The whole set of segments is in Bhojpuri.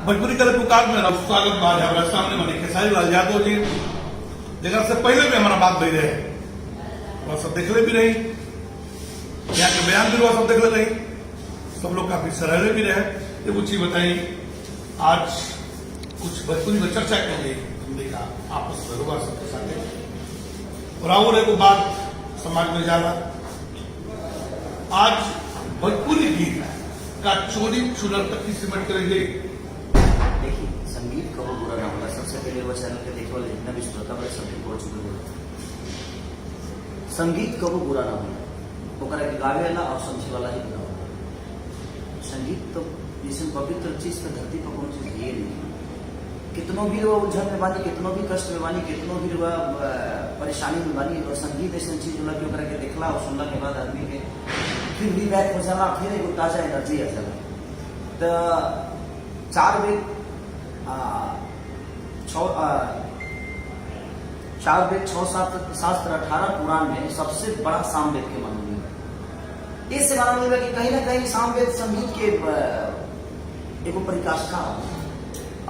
भोजपुरी कल पुकार में स्वागत बा हमारे सामने मानी खेसारी लाल यादव जी जगह से पहले भी हमारा बात भई रहे और सब देखले भी रही, यहाँ के बयान भी सब देखले रही, सब लोग काफी सराहनीय भी रहे। ये कुछ चीज बताई, आज कुछ भोजपुरी में चर्चा कर ली हमने का आपस में होगा सबके साथ, और और एक बात समाज में ज्यादा आज भोजपुरी गीत का चोरी चुनर तक की सिमट करेंगे। देखिए, संगीत कबो बुरा ना होगा। सबसे पहले वो चैनल के देखने वाले जितना भी श्रोता बड़े सभी पहुंच चुके हैं। संगीत कबो बुरा ना होगा, ओकरा के गावे वाला और समझे वाला ही बुरा होगा। संगीत तो जैसे पवित्र चीज पे धरती पर कौन चीज है नहीं। कितनों भी वो उलझन में बानी, कितनों भी कष्ट में बानी, कितनों भी परेशानी में बानी, और संगीत ऐसी चीज होला कि ओकरा के देखला और सुनला के बाद आदमी के फिर भी बैक हो जाला, फिर एक ताजा एनर्जी आ जाला। तो 4 वेद 6 शास्त्र 18 पुराण में सबसे बड़ा सामवेद के मानव है। इससे मानव है कि कहीं ना कहीं सामवेद संगीत के एगो परिकाष्ठा हो,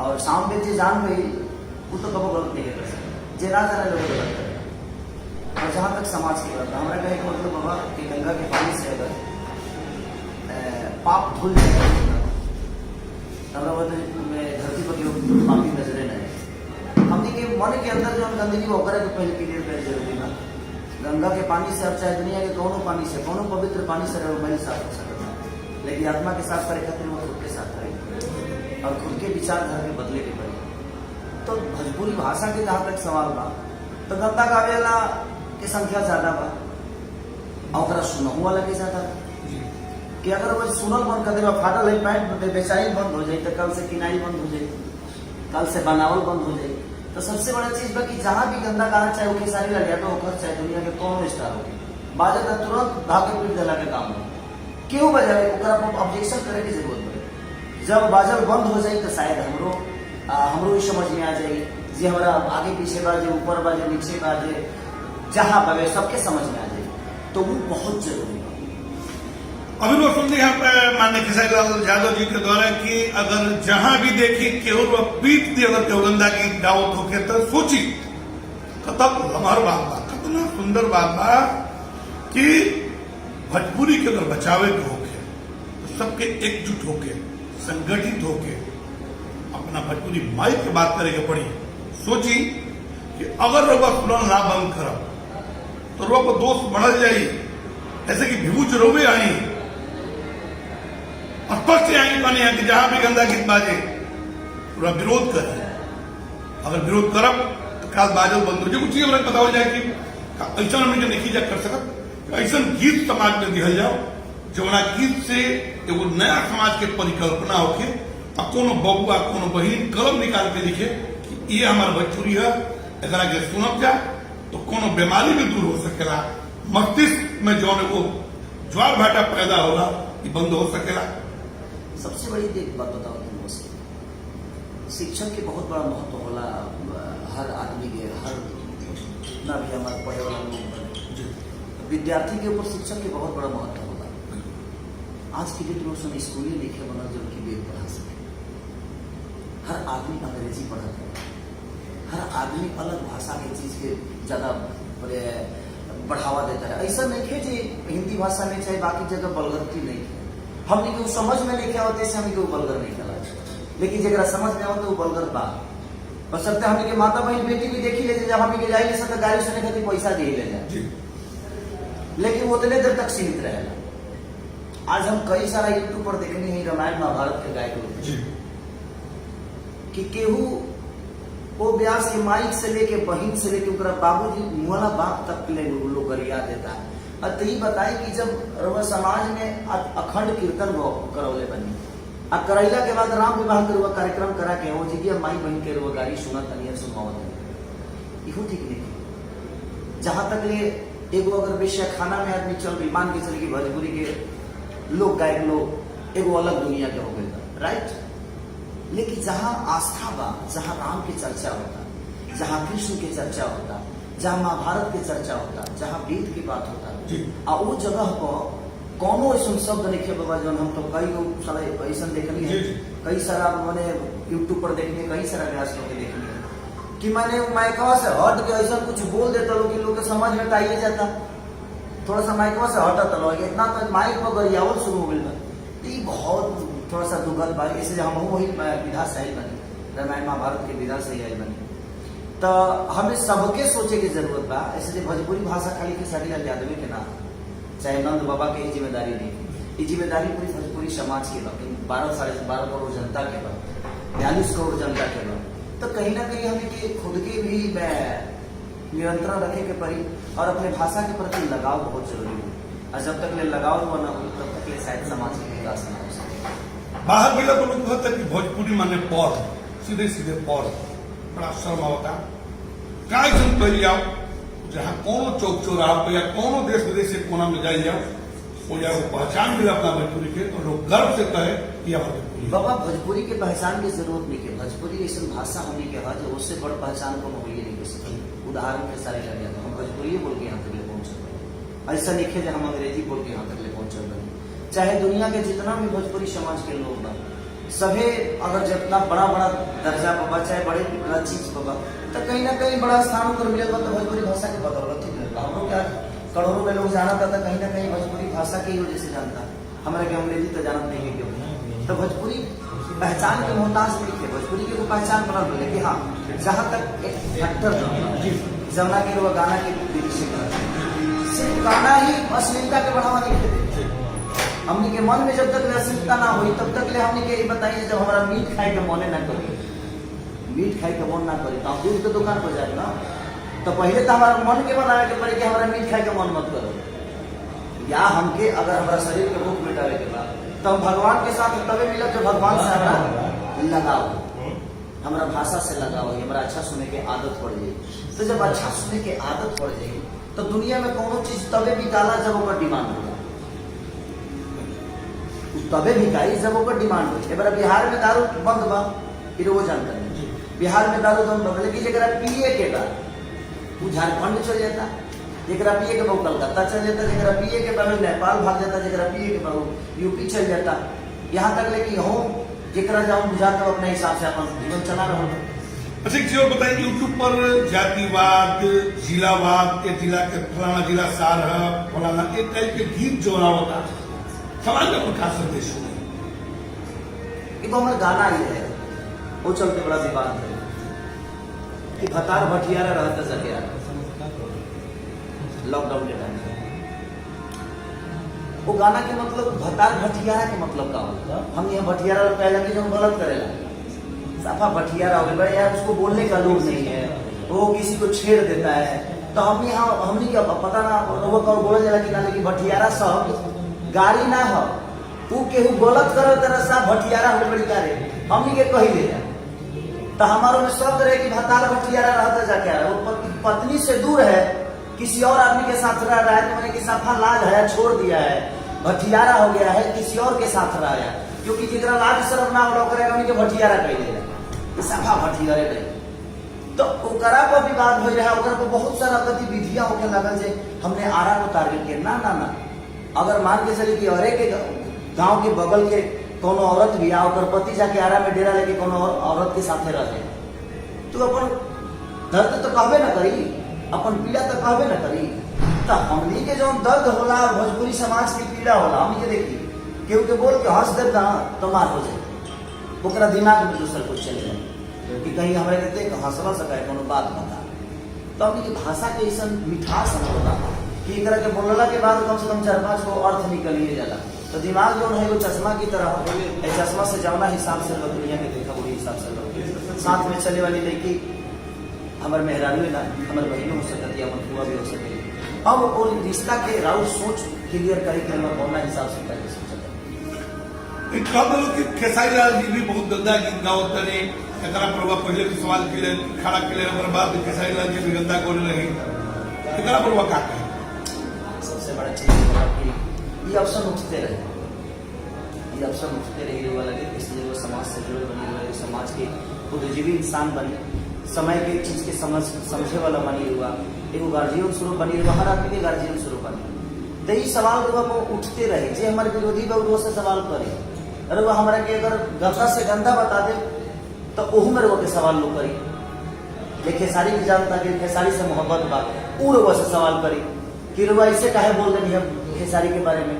और सामवेद जो जान गई वो तो कभी गलत नहीं कर सकते, जे ना जाने लोग गलत करें। और जहां तक समाज की बात, हमारा कहे का मतलब बाबा कि गंगा के पानी से अगर पाप धुल जाए धरती पर पापी नजरे नहीं। हमने के मन के अंदर जो गंदगी वो करे तो पहले क्लियर कर जरूरी ना। गंगा के पानी से, और चाहे दुनिया के कोनो पानी से, कोनो पवित्र पानी से मैल साफ हो सकता है, लेकिन आत्मा के साथ करे खातिर वो खुद के साथ करे और खुद के विचारधारा के बदले के पड़े। तो भोजपुरी भाषा के जहां तक सवाल बा, तो गंदा गावेला के संख्या ज्यादा बा और सुनहु वाला के ज्यादा बा। कि अगर वो सुनल बंद कर देगा, फाटल है पैंट बेचाई बंद हो जाए, तो कल से किनाई बंद हो जाए, कल से बनावल बंद हो जाए। तो सबसे बड़ा चीज बा कि जहां भी गंदा गाना, चाहे वो खेसारी लाल यादव होकर, चाहे दुनिया के कौन स्टार हो, बाजा का तुरंत धाके पीट दिला के काम हो, क्यों बजावे ओकरा पर ऑब्जेक्शन करे की जरूरत पड़े। जब बाजल बंद हो जाए तो शायद हमरो समझ में आ जाए जी हमारा आगे पीछे बाजे, ऊपर बाजे, नीचे बाजे, जहां बजे सबके समझ में आ जाए, तो वो बहुत जरूरी है। अभी वो सुन लिया माननीय खेसारी लाल यादव जी के द्वारा कि अगर जहां भी देखी केहू पीट दी, अगर केहू गंदा की दावत होके तो सोची कतब हमार बात बा, कितना सुंदर बात बा कि भोजपुरी के अगर बचावे के होके तो सबके एकजुट होके, संगठित होके अपना भोजपुरी माई की बात करे के पड़ी। सोची कि अगर रोबा सुनल ना बंद करब तो रोबा दोस्त बढ़ल जाई, ऐसे कि भिबूच रोबे आई स्पष्ट आई पानी है कि जहां भी गंदा गीत बाजे पूरा विरोध कर। अगर विरोध करब तो काल बाजल बंद हो जाए। कुछ चीज पता हो जाए कि ऐसा हमने नहीं जा कर सकत, ऐसा गीत समाज में दिहल जाओ जौना गीत से एगो नया समाज के परिकल्पना होके, अब कोनो बबुआ कोनो बहिन कलम निकाल के लिखे कि ये हमारा भोजपुरी है, एकरा के सुनब जा तो कोनो बीमारी भी दूर हो सकेला, मस्तिष्क में जौन वो ज्वार भाटा पैदा होला ये बंद हो सकेला। सबसे बड़ी एक बात बताओ तुम, शिक्षक के बहुत बड़ा महत्व होला हर आदमी के, हर जितना भी हमारे पढ़े वाला लोग, विद्यार्थी के ऊपर शिक्षक के बहुत बड़ा महत्व होगा। आज की डेट में उसमें स्कूली लिखे बना जो उनकी वेद पढ़ा सके। हर आदमी अंग्रेजी पढ़ा है, हर आदमी अलग भाषा की चीज के ज्यादा बढ़ावा देता है। ऐसा नहीं है कि हिंदी भाषा में चाहे बाकी जगह बलगती नहीं है, हमने को समझ में लेके आवते से हमें को बलगर नहीं करा, लेकिन जरा समझ में आवते वो बलगर बा। और सबसे हमने के माता बहन बेटी भी देखी ले, जब हमें के जाए सब गाड़ी सुने खातिर पैसा दे ले जाए, लेकिन वो उतने देर तक सीमित रहेगा। आज हम कई सारा यूट्यूब पर देखने ही रामायण महाभारत के गायक कि केहू वो व्यास के माइक से लेके बहन से लेके उनका बाबूजी मुहला बाप तक के लोग गरिया देता है। तो ये बताए कि जब समाज में अखंड कीर्तन करौले बनी, अब करैला के बाद राम विवाह के कार्यक्रम करा के वो जगह माई बहन के गाड़ी सुना तनिया सुनवावत इहो ठीक नहीं। जहां तक ले एगो अगर बेशिया खाना में आदमी चल रही, मान के चल की भोजपुरी के लोग गायक लोग एगो अलग दुनिया के हो गए, राइट। लेकिन जहां आस्था बा, जहां राम की चर्चा होता, जहां कृष्ण की चर्चा होता, जहां महाभारत की चर्चा होता, जहां वेद की बात होता, और वो जगह पर कोनो ऐसा शब्द नहीं बाबा जो हम तो कई सारा ऐसा देखनी है कई सारा मैंने यूट्यूब पर देखने, कई सारा व्यास लोग के देखने कि मैंने माइकवा से हट के ऐसा कुछ बोल देता लोग कि लोग के समझ में आइए जाता, थोड़ा सा माइकवा से हटता लोग, इतना तो माइक पर गरियावल शुरू हो गई। बहुत थोड़ा सा दुखद बा। इसलिए हम वही विधा से आई बनी, रामायण महाभारत के विधा से ही आई बनी। तो हमें सबके सोचे की जरूरत बा। इसलिए भोजपुरी भाषा खाली खेसारी लाल यादव के ना, चाहे नंद बाबा के ही जिम्मेदारी नहीं, ये जिम्मेदारी पूरी भोजपुरी समाज की बा। 12 साढ़े 12 करोड़ जनता के बा, 42 करोड़ जनता के बा। तो कहीं ना कहीं हमें कि खुद के भी नियंत्रण रखे के पड़ी और अपने भाषा के प्रति लगाव बहुत जरूरी है। और जब तक ले लगाव न हो तब तक ले शायद समाज के विकास न हो सके। बाहर गेला तो लोग कहते कि भोजपुरी माने पढ़, सीधे सीधे पढ़, बड़ा शर्म आवता। का ऐसा कही जाओ जहाँ कोनो चौक चौराहा पे या कोनो देश विदेश के कोना में जाइए जाओ, वो या वो पहचान मिले अपना भोजपुरी के और लोग गर्व से कहे कि हमारे भोजपुरी। बाबा भोजपुरी के पहचान की जरूरत नहीं है। भोजपुरी ऐसी भाषा होने के बाद उससे बड़ पहचान को हुई नहीं हो सकती। उदाहरण के सारे लग जाते हम भोजपुरी बोल के यहाँ तक ले पहुंच सकते, ऐसा नहीं है हम अंग्रेजी बोल के यहाँ तक ले पहुंच सकते। चाहे दुनिया के जितना भी भोजपुरी समाज के लोग बा, सभी अगर जितना बड़ा बड़ा दर्जा बाबा, चाहे बड़े बड़ा चीज बाबा, तो कहीं ना कहीं बड़ा स्थान पर मिले तो भोजपुरी भाषा के बदौलत ही मिलता। हम लोग क्या करोड़ों में लोग जाना था, कहीं ना कहीं भोजपुरी भाषा की वजह से जानता। हमारे के अंग्रेजी तो जानत नहीं है क्यों। तो भोजपुरी पहचान के मोहताज नहीं है। भोजपुरी की पहचान बना बोले कि हाँ, जहाँ तक एक फैक्टर जमुना के लोग गाना के सिर्फ गाना ही अश्लीलता के बढ़ावा नहीं देते। हमने के मन में जब तक अश्लीलता ना हुई तब तक ले हमने के बताइए, जब हमारा मीट खाए के मने ना करी, मीट खाए के मन ना करी तो हम दूध के दुकान पर जाए ना, तो पहले तो हमारा मन के बनावे के पड़े कि हमारा मीट खाए के मन मत करो। या हमके अगर हमारा शरीर के भूख मिटावे के बाद तो हम भगवान के साथ तभी मिलब जब भगवान से हमारा लगाव, हमारा भाषा से लगाव, हमारा अच्छा सुनने की आदत पड़ जाए। तो जब अच्छा सुनने की आदत पड़ जाए तो दुनिया में कोनो चीज तबे बिकाला जब ओकर डिमांड होगा, तबे बिकाई जब ओकर डिमांड हो। एबार बिहार में दारू बंद बा, फिर वो जानता नहीं बिहार में दारू बंद बा, लेकिन जरा पिए के बाद वो झारखंड चल जाता, जरा पिए के बाद कलकत्ता चल जाता, जरा पिए के बाद नेपाल भाग जाता, जरा पिए के बाद यूपी चल जाता। यहाँ तक लेकिन हो जरा जाऊँ बुझाता अपने हिसाब से अपन जीवन चला रहा हूँ। अच्छा एक चीज और बताइए, यूट्यूब पर जातिवाद, जिलावाद, ये जिला के फलाना जिला सार है, फलाना एक टाइप के गीत जो होता समाज में उनका संदेश है। एक हमारा गाना ही है, वो चलते बड़ा विवाद है कि भतार भटियारा रहता सके लॉकडाउन के टाइम वो गाना के मतलब भतार भटियारा के मतलब का होता। हम यहाँ भटियारा पहले की जो गलत करेला साफा भटियारा हो गया यार, उसको बोलने का लोग नहीं है, वो किसी को छेड़ देता है। तो हम यहाँ हमने क्या पता ना वो कब बोला जाला कि ना, लेकिन भटियारा शब्द गाड़ी ना हो, तू केहू गलत कर तरह सा भटियारा हो बड़ी गाड़ी हमनी के कही ले जाए। तो हमारे में शब्द रहे कि भतार भटियारा रहता जाके वो पत्नी से दूर है, किसी और आदमी के साथ रह रहा है, तो मैंने कि सफा लाज है छोड़ दिया है, भटियारा हो गया है, किसी और के साथ रहा है। क्योंकि जितना लाज शर्म ना हो करेगा उनके भटियारा कह देगा, सफा भटियारे रहे। तो ओकरा पर विवाद हो रहा है, ओकरा पर बहुत सारा गतिविधियां होके लगल जे हमने आरा को टारगेट किया। ना ना ना, अगर मान के चले कि अरे के गांव के बगल के कोनो औरत भी आ ओकर पति जाके आरा में डेरा लेके कोनो और औरत के साथे रहे, तो अपन दर्द तो कहबे ना करी, अपन पीड़ा तो कहबे ना करी। तो हमनी के जो दर्द होला भोजपुरी समाज की पीड़ा होला, हम के देखी केहू के बोल के हंस दे ना तो मार हो जाए, ओकरा दिमाग में दूसर कुछ चले जाए कि कहीं हमारे देख हंसवा सका है कोनो बात बता। तो हमनी की भाषा के ऐसा मिठास होला कि एकरा के बोलला के बाद कम से कम 4-5 को अर्थ निकलिए जाला। तो दिमाग जो है वो चश्मा की तरह है, चश्मा से जाना हिसाब से लोग दुनिया के देखा वही हिसाब से लोग साथ में चले वाली लड़की हमारे मेहरानी ना हमारे बहनों हो सकती है, हमारे बुआ भी हो सकती है। अब वो रिश्ता के राउट सोच क्लियर करे कि हमारा कौन हिसाब से पहले सोचा एक कब लोग कि खेसारी लाल जी भी बहुत गंदा गीत गावत तने, एकरा पर पहले के सवाल के लिए खड़ा के लिए ओकर बाद खेसारी लाल जी भी गंदा गोले रही, एकरा पर का कहे? सबसे बड़ा चीज है कि ये ऑप्शन उठते रहे, ये ऑप्शन उठते रहे वाला लगे, इसलिए वो समाज से जुड़े बनी हुए, समाज के बुद्धिजीवी इंसान बने, समय के चीज के समझे वाला बनी हुआ, एगो गार्जियन स्वरूप बनी हुआ, हर आदमी के गार्जियन स्वरूप बनी। तो ये सवाल वो उठते रहे, जे हमारे विरोधी बा वो से सवाल करे, अरे वो हमारा के अगर गंदा से गंदा बता दे तो ओहू में वो के सवाल लोग करी। ये खेसारी भी जानता कि खेसारी से मोहब्बत बा, वो से सवाल करी कि रुआ इसे काहे बोल रही है खेसारी के बारे में,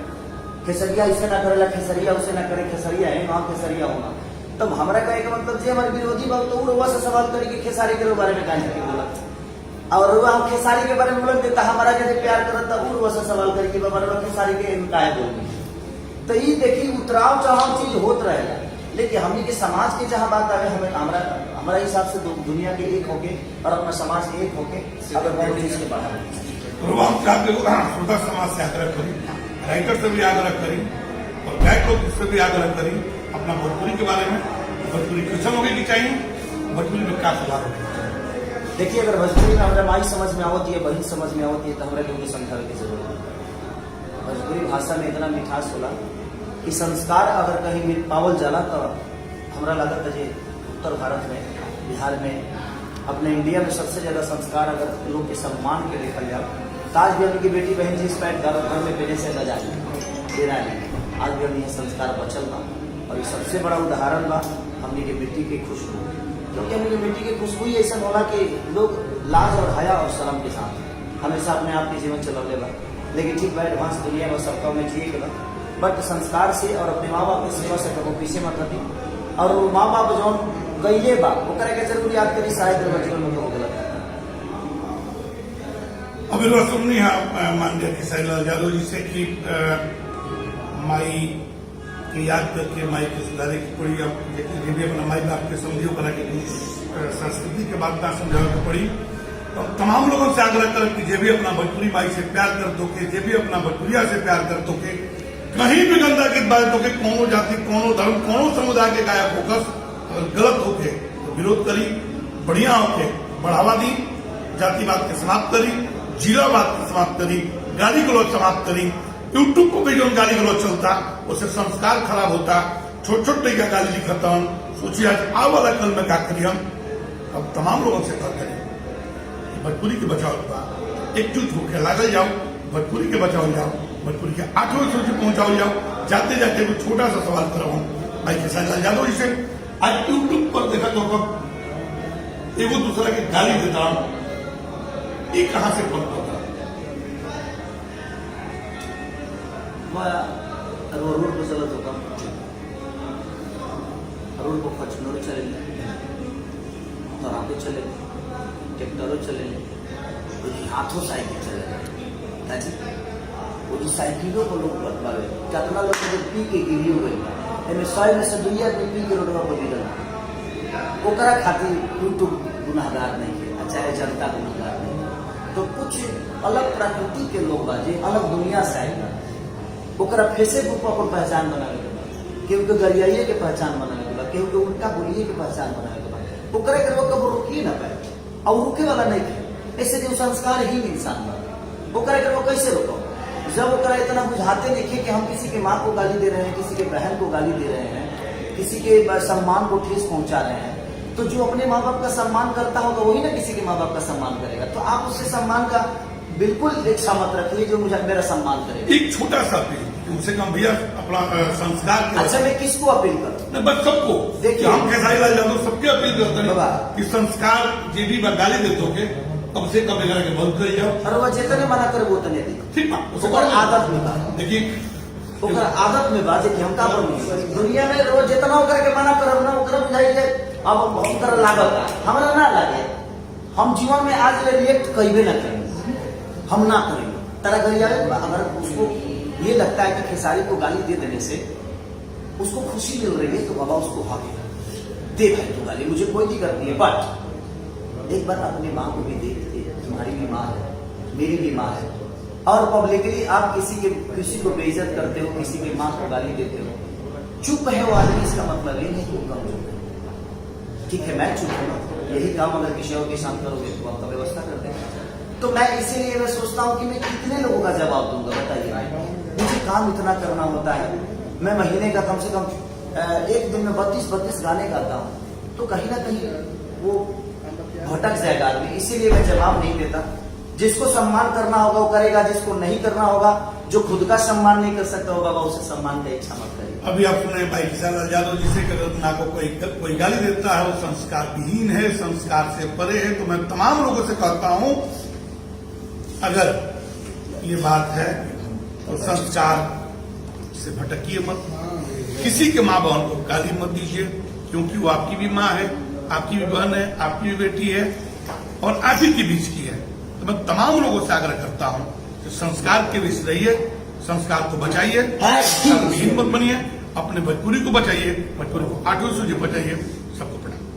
खेसरिया इसे ना करेला, खेसरिया उसे ना करे, खेसरिया है वहाँ खेसरिया होना। तब हमारा कहे का मतलब जे हमारे विरोधी बा तो रुआ से सवाल करी कि खेसारी के बारे में काहे नहीं बोला, और रुआ हम खेसारी के बारे में बोल देता हमारा जैसे प्यार करता वो रुआ से सवाल करी कि बाबा रुआ खेसारी के काहे बोल। तो ये देखिए उतराव चढ़ाव चीज होत रहेगा, लेकिन हमने के समाज की जहाँ बात आवे हमें हमारा हिसाब से दुनिया के एक होके और अपना समाज के एक होके अगर बहुत चीज के बाहर श्रोता समाज से आग्रह करी, राइटर से भी आग्रह करी और गायक लोग से भी आग्रह करी अपना भोजपुरी के बारे में, भोजपुरी क्वेश्चन होगी कि चाहिए, भोजपुरी में क्या सुधार होगी। देखिए अगर भोजपुरी में हमारा माई समझ में आवती है, बहन समझ में आवती है तो हमारे लोगों की समझाने की जरूरत है। भोजपुरी भाषा में इतना मिठास होला कि संस्कार अगर कहीं पावल जाला तो हमारा लगता है उत्तर भारत में, बिहार में, अपने इंडिया में सबसे ज्यादा संस्कार अगर लोग के सम्मान के देखा जाए तो आज भी उनकी बेटी बहन जींस पैंट घर में पहने से बजा देना नहीं, आज भी हमने संस्कार बचल बा। और ये सबसे बड़ा उदाहरण बा हमने की मिट्टी की खुशबू, क्योंकि हमने मिट्टी की खुशबू ही ऐसा होला कि लोग लाज और हया और शर्म के साथ हमेशा अपने आप के जीवन चलौले बा। लेकिन ठीक बा एडवांस दुनिया में सबका में जिए के बा, बट संस्कार से और अपने माँ बाप की सेवा से कबो पीछे मत हटी, और वो माँ बाप जो गईले बा ओकरा के जरूर याद करी, शायद जीवन में हो गलत। अभी सुननी है माननीय खेसारी लाल यादव जी से कि माई के याद करके माई के सुधारे की पड़ी, अब भी अपना माई बाप के समझियो करा के संस्कृति के बात ना समझाने की पड़ी। तो तमाम लोगों से आग्रह कर कि जे भी अपना भोजपुरी माई से प्यार कर दो के, जे भी अपना भोजपुरिया से प्यार कर दो के, कहीं भी गंदा गीत बात हो के, कोनो जाति, कोनो धर्म, कोनो समुदाय के गायक होकर अगर गलत होके तो विरोध करी, बढ़िया होके बढ़ावा दी, जातिवाद के समाप्त करी, जिलावाद के समाप्त करी, गाली गलौज समाप्त करी। यूट्यूब को भी जो गाली गलौज चलता उससे संस्कार खराब होता, छोट छोट का गाली लिखता। सोचिए आज आ वाला कल में क्या करी हम, अब तमाम लोगों से कर करें भोजपुरी के बचाव का एकजुट होकर लागल जाओ, भोजपुरी के बचाओ जाओ, भोजपुरी के 8वें सूची पहुंचाओ जाओ। जाते जाते कोई छोटा सा सवाल कर रहा हूँ भाई खेसारी लाल यादव जी से, आज यूट्यूब पर देखा तो एक दूसरा की गाली देता हूं, ये कहां से पनपता? मैं रोड पर चलत होता, रोड पर फॉर्च्यूनर चले, तरापे चले, ट्रैक्टरों चले, हाथों साइकिल चले, वो साइकिलों को लोग बदलावे, कितना लोग पी के गिरी हुए, 100 में से 2 आदमी पी के रोडवा पर गिरल, ओकरा खातिर यूट्यूब गुनाहगार नहीं है, चाहे जनता गुनाहगार नहीं है। तो कुछ अलग प्रकृति के लोग बाजे, अलग दुनिया से आएगा, ओकरा फेसबुक पर अपन पहचान बनावे के बाद, केहू के गरियाइये के पहचान बनावे के बाद, केहू के उनका बोलिए के पहचान बनावे के बाद, ओकरा के लोग कबो रोकिए ना पाए, और रुके वाला नहीं थे। ऐसे जो संस्कार ही इंसान बना, ओकरा के लोग कैसे रोको? जब ओकरा इतना बुझाते नहीं कि हम किसी के माँ को गाली दे रहे हैं, किसी के बहन को गाली दे रहे हैं, किसी के सम्मान को ठेस पहुंचा रहे हैं, तो जो अपने माँ बाप का सम्मान करता होगा वही ना किसी के माँ बाप का सम्मान करेगा। तो आप उससे सम्मान का बिल्कुल इच्छा मत रखिए जो मुझे मेरा सम्मान करेगा। एक छोटा सा अपील, उनसे कम भैया अपना संस्कार। अच्छा मैं किसको अपील करूँ? बस सबको। देखिए हम खेसारी लाल यादव सबके अपील करते हैं कि संस्कार जे भी गाली देते हो कम से कम के बंद कर जाओ, और वह जितने मना करे वो तने दी ठीक आदत में बा। देखिए आदत में बात कि हम का दुनिया में रोज जितना करके मना करब ना ओकरा बुझाई जाए अब ओकरा लागत हमरा ना लागे, हम जीवन में आज रिएक्ट कइबे ना करेंगे, हम ना करेंगे। तरह गरिया अगर उसको ये लगता है कि खेसारी को गाली दे देने से उसको खुशी मिल रही है तो बाबा उसको हक दे भाई तो गाली, मुझे कोई दिक्कत नहीं है। बट एक बार अपनी माँ को भी देखते, तुम्हारी भी माँ है, मेरी भी माँ है, और पब्लिकली आप किसी को बेइज्जत करते हो, किसी की माँ को गाली देते हो, चुप है वो आदमी, इसका मतलब ये नहीं कि वो कम चुप है। ठीक है मैं चुप हूँ, यही काम अगर किसी और के साथ करोगे तो आपका व्यवस्था कर देंगे। तो मैं इसीलिए मैं सोचता हूँ कि मैं कितने लोगों का जवाब दूंगा बताइए। मुझे काम इतना करना होता है, मैं महीने का कम से कम एक दिन में 32 गाने गाता हूँ, तो कहीं ना कहीं वो भटक जाएगा आदमी। इसीलिए मैं जवाब नहीं देता, जिसको सम्मान करना होगा वो करेगा, जिसको नहीं करना होगा, जो खुद का सम्मान नहीं कर सकता वो बाबा उसे सम्मान का इच्छा मत करिए। अभी आप सुने भाई किशनलाल यादव जी से कि अगर ना को कोई गाली देता है वो संस्कार विहीन है, संस्कार से परे है। तो मैं तमाम लोगों से कहता हूं, अगर ये बात है तो संस्कार से भटकिए मत, किसी के माँ बहन को गाली मत दीजिए, क्योंकि वो आपकी भी माँ है, आपकी भी बहन है, आपकी भी बेटी है और आप ही के बीच की है। तो मैं तमाम लोगों से आग्रह करता हूं कि संस्कार के बीच रहिए, संस्कार को बचाइए, संस्कार विहीन मत बनिए, अपने भोजपुरी को बचाइए, भोजपुरी को 8वीं सूची बचाइए। सबको प्रणाम।